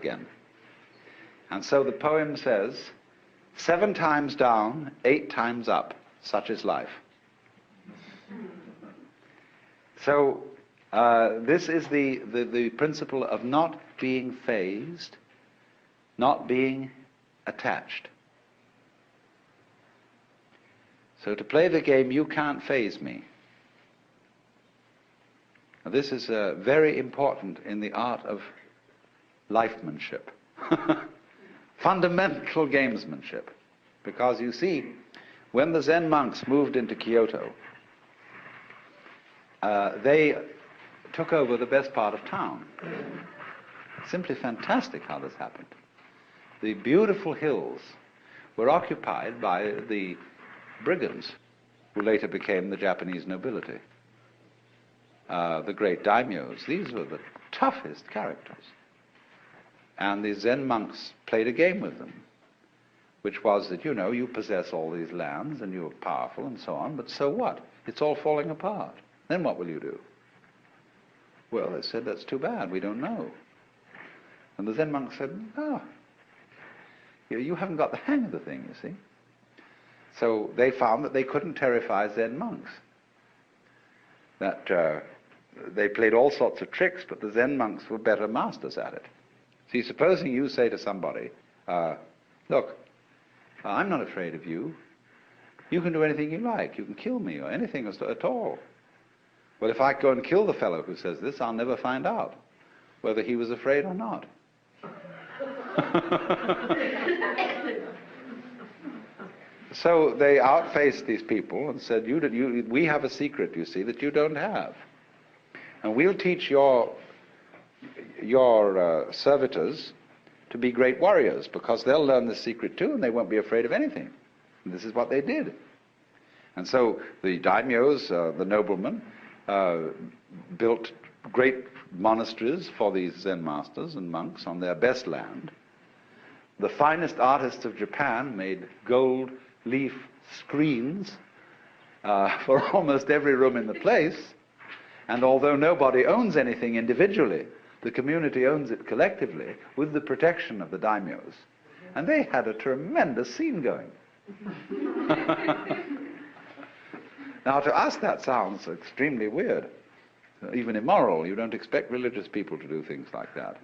again. And so the poem says, 7 times down, 8 times up, such is life. So this is the principle of not being fazed, not being attached. So to play the game, you can't faze me. Now, this is very important in the art of lifemanship, fundamental gamesmanship. Because you see, when the Zen monks moved into Kyoto, they took over the best part of town. Simply fantastic how this happened. The beautiful hills were occupied by the brigands, who later became the Japanese nobility. The great daimyos, these were the toughest characters. And the Zen monks played a game with them, which was that, you know, you possess all these lands and you're powerful and so on, but so what? It's all falling apart. Then what will you do? Well, they said, that's too bad, we don't know. And the Zen monks said, oh, you haven't got the hang of the thing, you see. So they found that they couldn't terrify Zen monks. That they played all sorts of tricks, but the Zen monks were better masters at it. See, supposing you say to somebody, look, I'm not afraid of you. You can do anything you like. You can kill me or anything at all. Well, if I go and kill the fellow who says this, I'll never find out whether he was afraid or not. So they outfaced these people and said, we have a secret, you see, that you don't have. And we'll teach your servitors to be great warriors, because they'll learn the secret too, and they won't be afraid of anything. And this is what they did. And so the daimyos, the noblemen, built great monasteries for these Zen masters and monks on their best land. The finest artists of Japan made gold leaf screens for almost every room in the place. And although nobody owns anything individually, the community owns it collectively with the protection of the daimyos. And they had a tremendous scene going. Now, to us that sounds extremely weird, even immoral. You don't expect religious people to do things like that.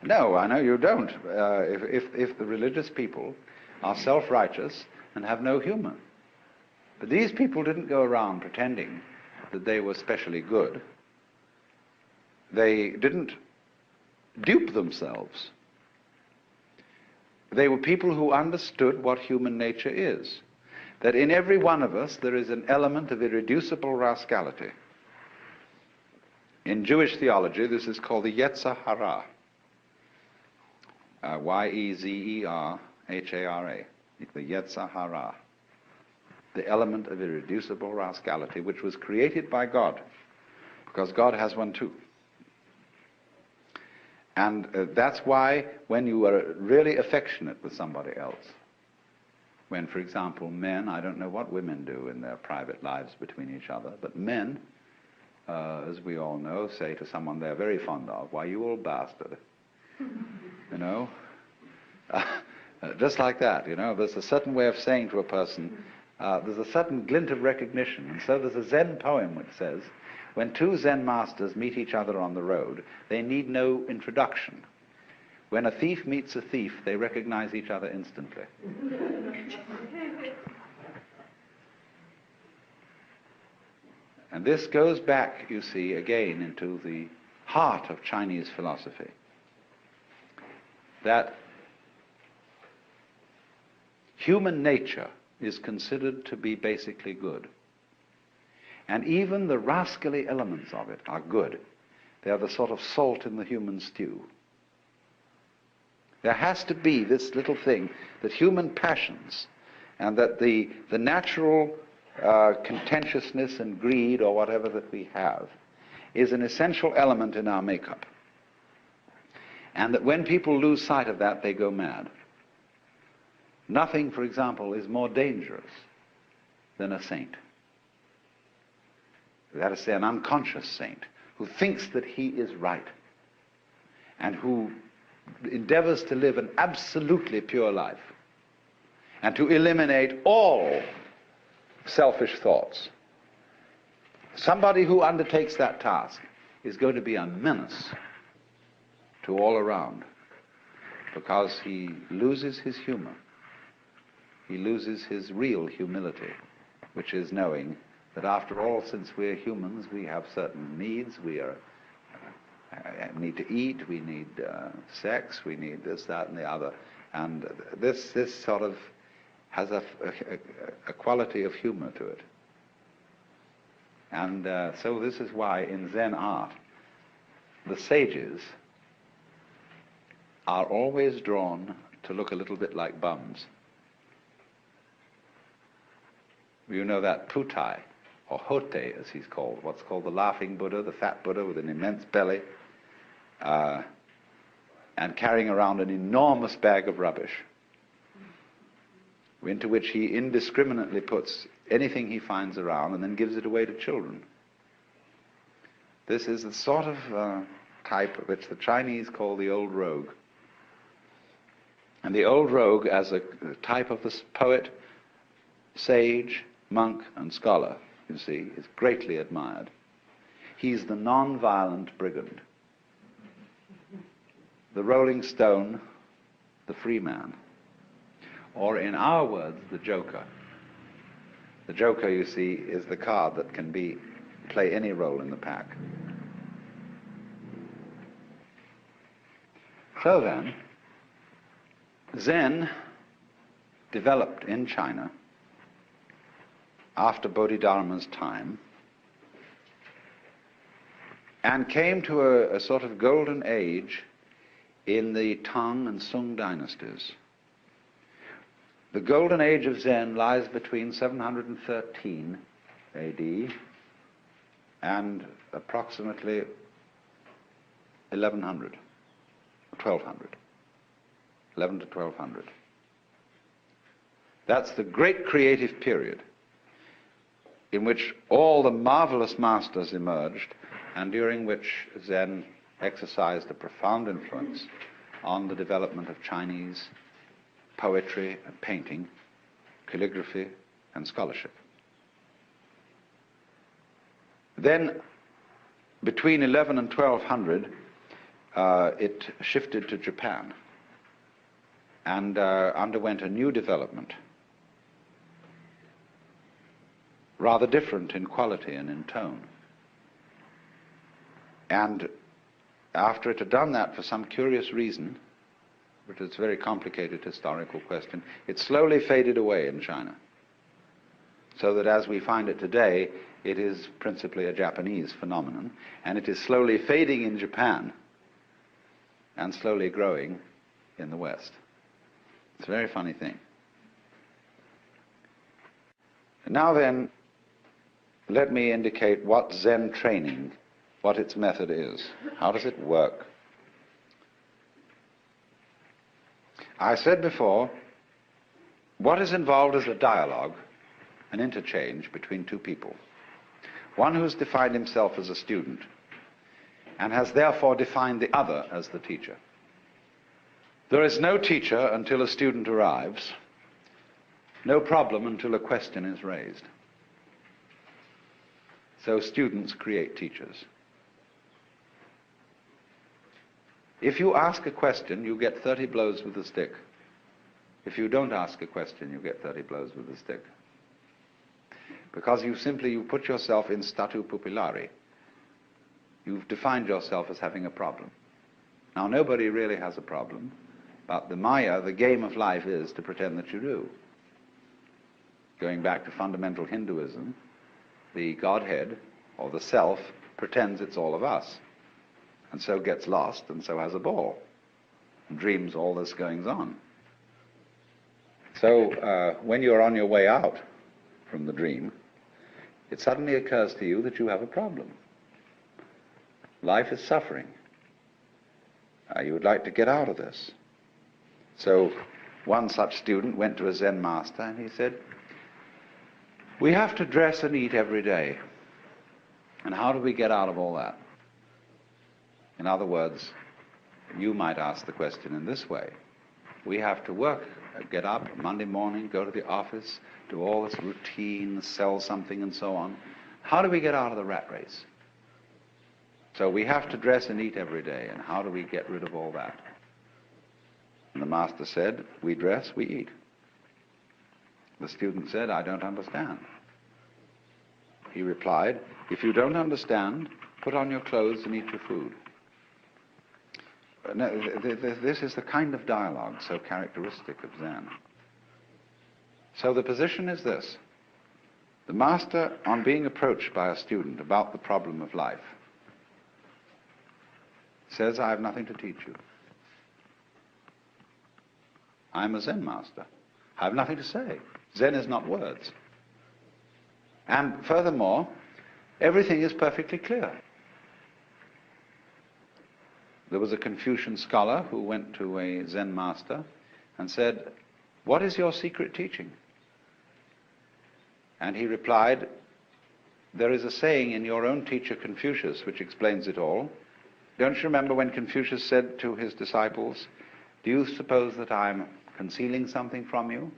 No, I know you don't. If the religious people are self-righteous and have no humor. But these people didn't go around pretending that they were specially good. They didn't dupe themselves. They were people who understood what human nature is. That in every one of us there is an element of irreducible rascality. In Jewish theology, this is called the Yetzer Hara. Y-E-Z-E-R-H-A-R-A. The Yetzer Hara. The element of irreducible rascality, which was created by God, because God has one too. And that's why when you are really affectionate with somebody else, when, for example, men, I don't know what women do in their private lives between each other, but men, as we all know, say to someone they're very fond of, why, you old bastard. You know? Just like that, you know, there's a certain way of saying to a person, there's a certain glint of recognition. And so there's a Zen poem which says, when 2 Zen masters meet each other on the road, they need no introduction. When a thief meets a thief, they recognize each other instantly. And this goes back, you see, again into the heart of Chinese philosophy. That human nature is considered to be basically good. And even the rascally elements of it are good. They are the sort of salt in the human stew. There has to be this little thing that human passions and that the natural contentiousness and greed or whatever that we have is an essential element in our makeup. And that when people lose sight of that, they go mad. Nothing, for example, is more dangerous than a saint. That is to say, an unconscious saint who thinks that he is right and who endeavors to live an absolutely pure life and to eliminate all selfish thoughts. Somebody who undertakes that task is going to be a menace to all around, because he loses his humor. He loses his real humility, which is knowing that after all, since we're humans, we have certain needs. We need to eat, we need sex, we need this, that, and the other. And this sort of has a quality of humor to it. And so this is why in Zen art, the sages are always drawn to look a little bit like bums. You know that Putai, or Hote as he's called, what's called the laughing Buddha, the fat Buddha with an immense belly, and carrying around an enormous bag of rubbish, into which he indiscriminately puts anything he finds around and then gives it away to children. This is the sort of type which the Chinese call the old rogue. And the old rogue, as a type of this poet, sage, monk, and scholar, you see, is greatly admired. He's the non-violent brigand, the rolling stone, the free man, or in our words, the joker. The joker, you see, is the card that can play any role in the pack. So then, Zen developed in China after Bodhidharma's time and came to a sort of golden age in the Tang and Sung dynasties. The golden age of Zen lies between 713 AD and approximately 1100, 1200, 11 to 1200. That's the great creative period in which all the marvelous masters emerged and during which Zen exercised a profound influence on the development of Chinese poetry and painting, calligraphy and scholarship. Then, between 11 and 1200, it shifted to Japan and underwent a new development, rather different in quality and in tone. And after it had done that for some curious reason, which is a very complicated historical question, it slowly faded away in China, so that as we find it today, it is principally a Japanese phenomenon, and it is slowly fading in Japan and slowly growing in the West. It's a very funny thing. Now then, let me indicate what Zen training, what its method is. How does it work? I said before, what is involved is a dialogue, an interchange between two people. One who's defined himself as a student and has therefore defined the other as the teacher. There is no teacher until a student arrives, no problem until a question is raised. So students create teachers. If you ask a question, you get 30 blows with a stick. If you don't ask a question, you get 30 blows with a stick. Because you put yourself in statu pupillari. You've defined yourself as having a problem. Now, nobody really has a problem, but the Maya, the game of life, is to pretend that you do. Going back to fundamental Hinduism, the Godhead, or the Self, pretends it's all of us, and so gets lost, and so has a ball, and dreams all this goings on. So when you're on your way out from the dream, it suddenly occurs to you that you have a problem. Life is suffering. You would like to get out of this. So one such student went to a Zen master and he said, "We have to dress and eat every day. And how do we get out of all that?" In other words, you might ask the question in this way. We have to work, get up Monday morning, go to the office, do all this routine, sell something and so on. How do we get out of the rat race? So we have to dress and eat every day, and how do we get rid of all that? And the master said, we dress, we eat. The student said, I don't understand. He replied, if you don't understand, put on your clothes and eat your food. Now, this is the kind of dialogue so characteristic of Zen. So the position is this. The master, on being approached by a student about the problem of life, says, I have nothing to teach you. I'm a Zen master. I have nothing to say. Zen is not words. And furthermore, everything is perfectly clear. There was a Confucian scholar who went to a Zen master and said, what is your secret teaching? And he replied, there is a saying in your own teacher Confucius which explains it all. Don't you remember when Confucius said to his disciples, do you suppose that I'm concealing something from you?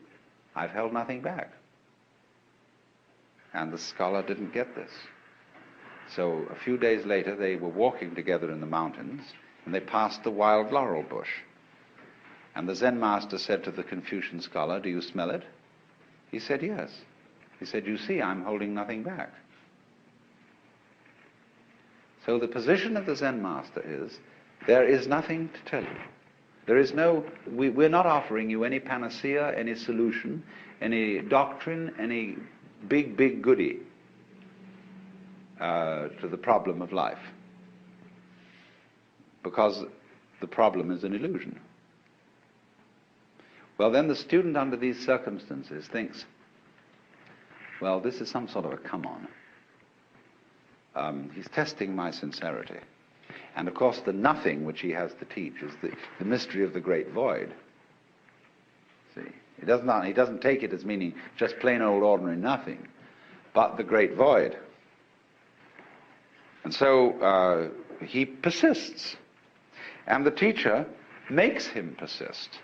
I've held nothing back. And the scholar didn't get this. So a few days later they were walking together in the mountains, and they passed the wild laurel bush. And the Zen master said to the Confucian scholar, do you smell it? He said, yes. He said, you see, I'm holding nothing back. So the position of the Zen master is, there is nothing to tell you. There is no, we're not offering you any panacea, any solution, any doctrine, any big goodie to the problem of life. Because the problem is an illusion. Well, then the student under these circumstances thinks, well, this is some sort of a come-on. He's testing my sincerity. And of course the nothing which he has to teach is the mystery of the great void. See, he doesn't take it as meaning just plain old ordinary nothing, but the great void. And so he persists. And the teacher makes him persist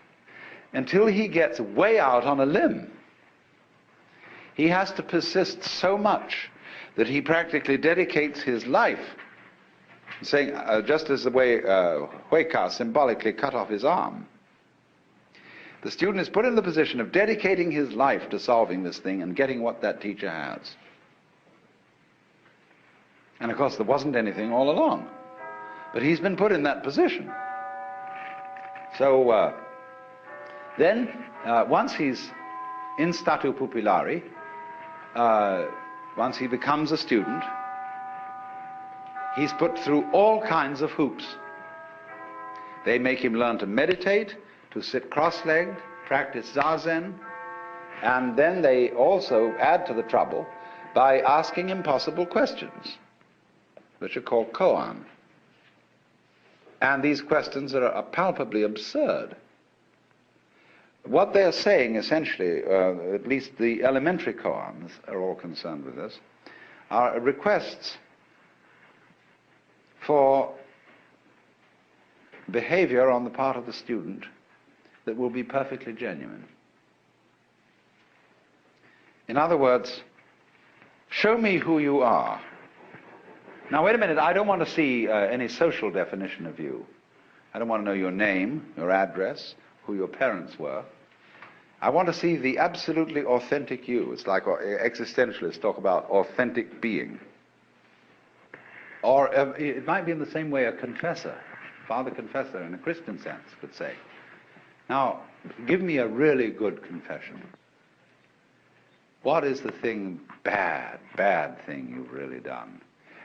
until he gets way out on a limb. He has to persist so much that he practically dedicates his life, saying, just as the way Huika symbolically cut off his arm. The student is put in the position of dedicating his life to solving this thing and getting what that teacher has. And of course there wasn't anything all along, but he's been put in that position. So then once he's in statu pupillari, once he becomes a student, he's put through all kinds of hoops. They make him learn to meditate, to sit cross-legged, practice zazen, and then they also add to the trouble by asking impossible questions, which are called koan. And these questions are palpably absurd. What they're saying essentially, at least the elementary koans are all concerned with this, are requests for behavior on the part of the student that will be perfectly genuine. In other words, show me who you are. Now wait a minute, I don't want to see any social definition of you. I don't want to know your name, your address, who your parents were. I want to see the absolutely authentic you. It's like existentialists talk about authentic being. Or it might be in the same way a confessor, father confessor in a Christian sense could say, now give me a really good confession. What is the thing, bad thing you've really done?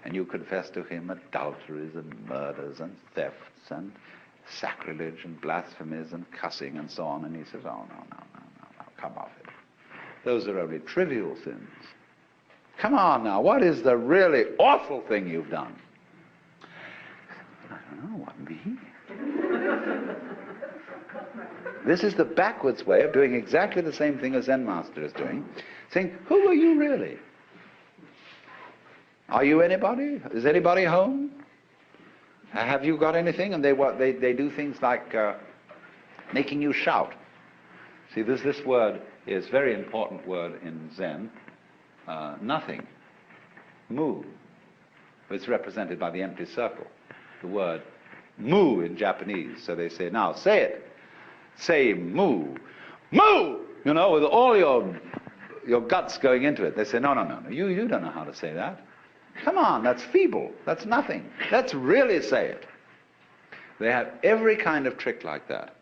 And you confess to him adulteries and murders and thefts and sacrilege and blasphemies and cussing and so on. And he says, oh, no, come off it. Those are only trivial sins. Come on now, what is the really awful thing you've done? I don't know, what, me? This is the backwards way of doing exactly the same thing as Zen Master is doing, saying, who are you really? Are you anybody? Is anybody home? Have you got anything? And they do things like making you shout. See, this word is a very important word in Zen. Nothing. Mu. It's represented by the empty circle. The word mu in Japanese. So they say, now say it. Say mu. Mu! You know, with all your guts going into it. They say, no. You don't know how to say that. Come on, that's feeble. That's nothing. Let's really say it. They have every kind of trick like that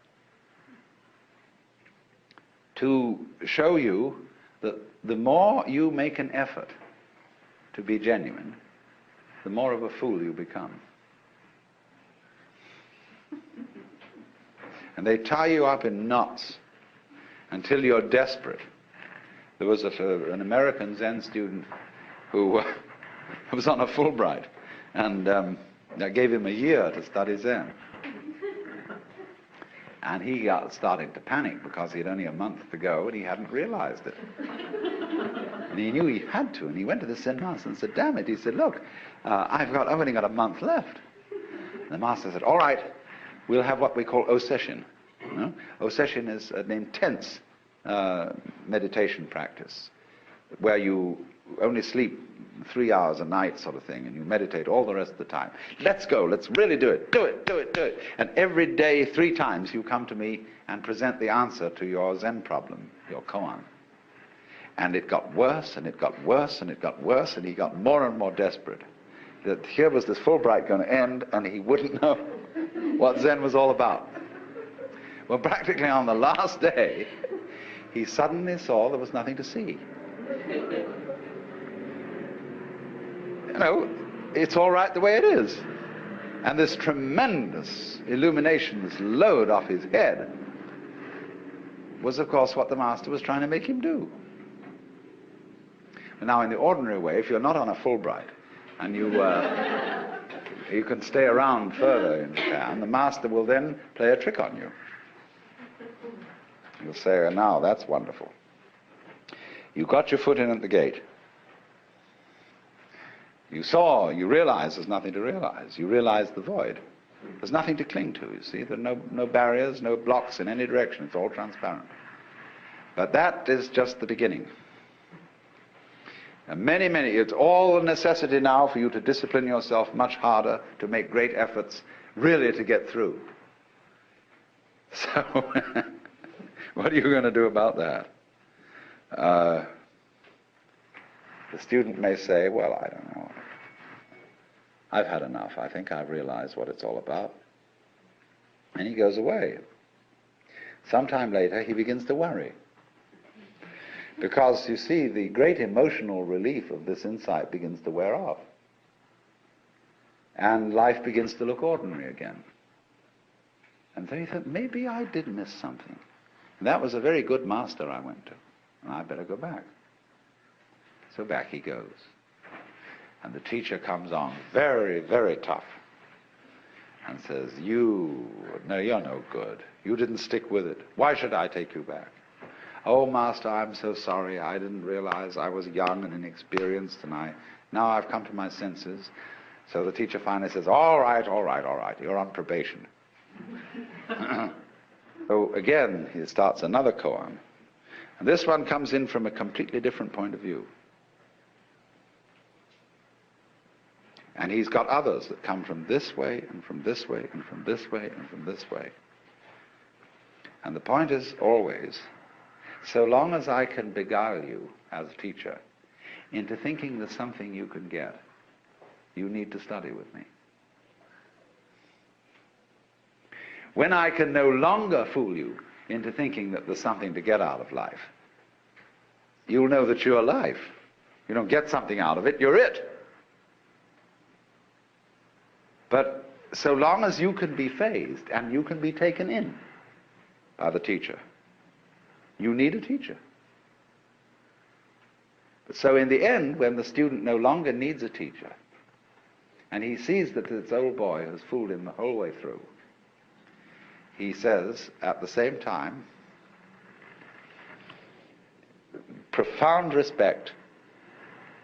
to show you that the more you make an effort to be genuine, the more of a fool you become. And they tie you up in knots until you're desperate. There was an American Zen student who was on a Fulbright, and I gave him a year to study Zen. And he started to panic because he had only a month to go and he hadn't realized it. And he knew he had to, and he went to the Zen master and said, damn it, he said, look, I've only got a month left. And the master said, all right, we'll have what we call osession. You know? Osession is an intense meditation practice where you only sleep 3 hours a night sort of thing, and you meditate all the rest of the time. Let's go, let's really do it, do it, do it, do it. And every day, 3 times, you come to me and present the answer to your Zen problem, your koan. And it got worse, and it got worse, and it got worse, and he got more and more desperate. That here was this Fulbright going to end, and he wouldn't know what Zen was all about. Well, practically on the last day, he suddenly saw there was nothing to see. You know, it's all right the way it is. And this tremendous illumination, this load off his head, was of course what the master was trying to make him do. Now in the ordinary way, if you're not on a Fulbright and you can stay around further in Japan, the master will then play a trick on you. You'll say, oh, now that's wonderful. You got your foot in at the gate. You realize there's nothing to realize. You realize the void. There's nothing to cling to, you see. There are no barriers, no blocks in any direction. It's all transparent. But that is just the beginning. And it's all a necessity now for you to discipline yourself much harder, to make great efforts, really to get through. So, what are you going to do about that? The student may say, well, I don't know. I've had enough. I think I've realized what it's all about. And he goes away. Sometime later, he begins to worry. Because, you see, the great emotional relief of this insight begins to wear off. And life begins to look ordinary again. And then he thought, maybe I did miss something. And that was a very good master I went to. And I better go back. So back he goes. And the teacher comes on very, very tough and says, you're no good. You didn't stick with it. Why should I take you back? Oh, master, I'm so sorry. I didn't realize I was young and inexperienced, and now I've come to my senses. So the teacher finally says, all right, you're on probation. So again, he starts another koan. And this one comes in from a completely different point of view. And he's got others that come from this way, and from this way, and from this way, and from this way. And the point is always, so long as I can beguile you as a teacher into thinking there's something you can get, you need to study with me. When I can no longer fool you into thinking that there's something to get out of life, you'll know that you're life. You don't get something out of it, you're it. But so long as you can be phased and you can be taken in by the teacher, you need a teacher. But so in the end, when the student no longer needs a teacher, and he sees that this old boy has fooled him the whole way through, he says at the same time, profound respect,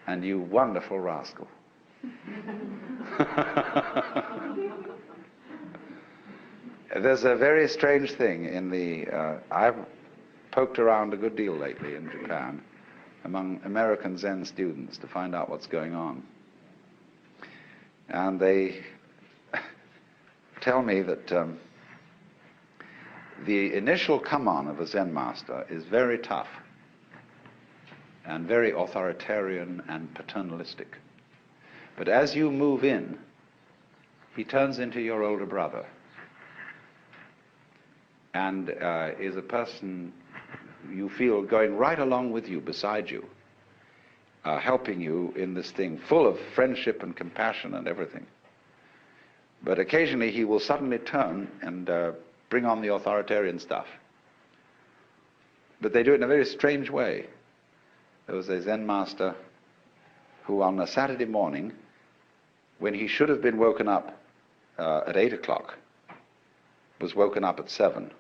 and you wonderful rascal. There's a very strange thing in the... I've poked around a good deal lately in Japan among American Zen students to find out what's going on. And they tell me that the initial come-on of a Zen master is very tough and very authoritarian and paternalistic. But as you move in, he turns into your older brother and is a person you feel going right along with you, beside you, helping you in this thing, full of friendship and compassion and everything. But occasionally he will suddenly turn and bring on the authoritarian stuff. But they do it in a very strange way. There was a Zen master who on a Saturday morning, when he should have been woken up at 8 o'clock, was woken up at 7,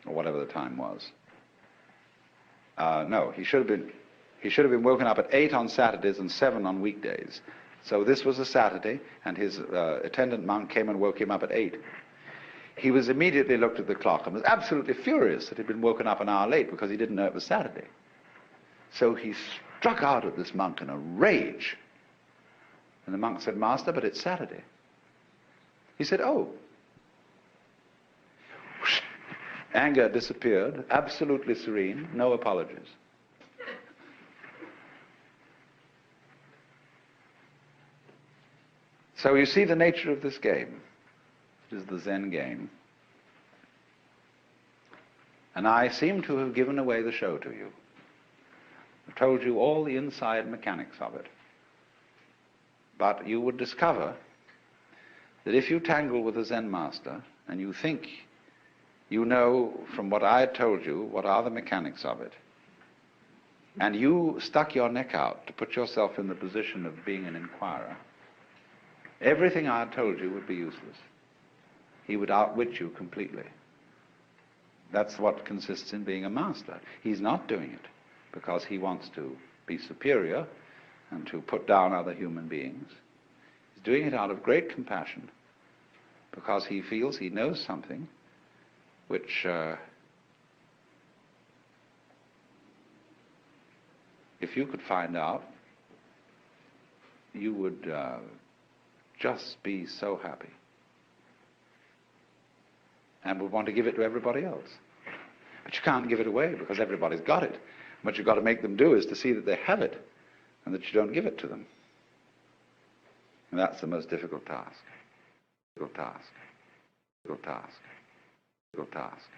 or whatever the time was. No, he should have been woken up at 8 on Saturdays and 7 on weekdays. So this was a Saturday, and his attendant monk came and woke him up at 8. He was immediately looked at the clock and was absolutely furious that he'd been woken up an hour late because he didn't know it was Saturday. So he struck out at this monk in a rage. And the monk said, "Master, but it's Saturday." He said, "Oh." Anger disappeared, absolutely serene, no apologies. So you see the nature of this game. It is the Zen game. And I seem to have given away the show to you. I've told you all the inside mechanics of it. But you would discover that if you tangle with a Zen master and you think you know from what I had told you what are the mechanics of it, and you stuck your neck out to put yourself in the position of being an inquirer, everything I had told you would be useless. He would outwit you completely. That's what consists in being a master. He's not doing it because he wants to be superior and to put down other human beings. He's doing it out of great compassion because he feels he knows something which, if you could find out, you would just be so happy and would want to give it to everybody else. But you can't give it away because everybody's got it. What you've got to make them do is to see that they have it and that you don't give it to them. And that's the most difficult task. Difficult task. Difficult task. Difficult task.